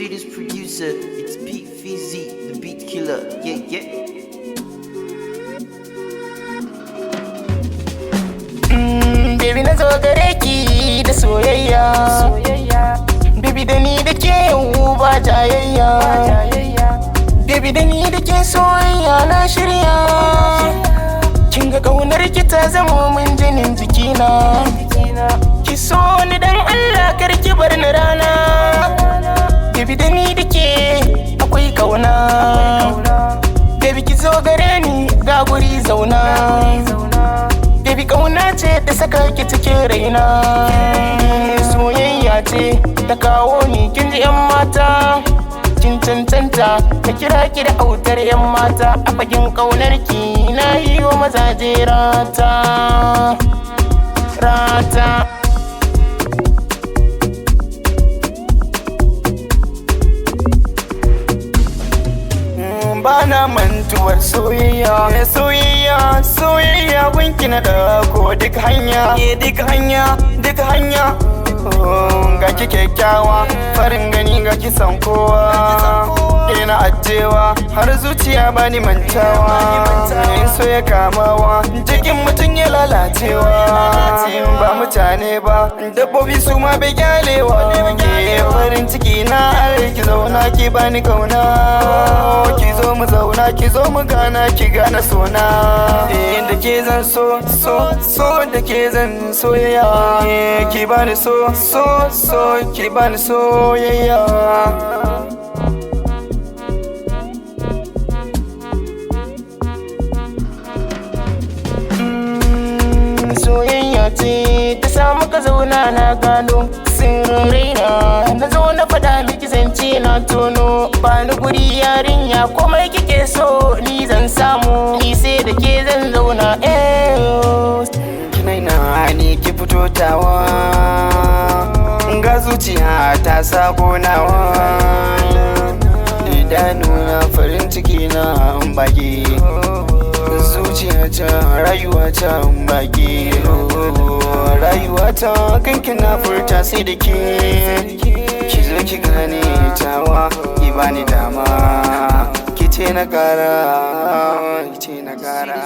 sweetest producer. It's Pete Fizzy, the beat killer. Yeah, yeah. Baby na zo gare ki da soyayya. Baby da ni da ke yau ba jayayya. Baby da ni da ke soyayya na shirya. Kin ga kaunar ki ta zama min jinin jikina. Ki so ni dan Allah kar ki bar ni rana. Baby da ni da ke akwai kauna. Baby ki zo gare ni ga guri zauna. Baby kauna ce ta saka ki cikin raina. Soyayya ce ta kawo ni kin ji yan mata. Kin cancanta na kira ki da autar yan mata. A fagen kaunar ki na yi wa mazaje rata. Bana mantuwar soyayya, soyayya gunki na ɗauko duk hanya, duk hanya. Ga ki kyakkyawa, farin gani ga ki san kowa. Ina ajewa, har zuciya bani mantawa. In so ya kamawa, jikin mutum ya lalacewa. Ba mutane ba, dabbobi su ma bai gyalewa. Farin ciki na ki zauna ki bani kauna. Ki zo mu zauna, ki zo mu gana, ki gana sona. Da ke zan so da ke zan soyayya. Ki bani so, ki bani soyayya. Soyayya ce ta samu ka zauna na gano sirrin raina. Na zo na faɗa miki zance na tono. Ba ni guri yarinya komai kike so ni zan samu. Ni sai da ke zan zauna kinaina ne ki fito tawa. Ga zuciya ta sako nawa. Idanuna farin ciki na baki. Zuciyata rayuwata baki. Rayuwata kanki na furta sai da ke. Ki zo ki gane tawa, ki bani dama. Ki ce na gara, ki ce na gara.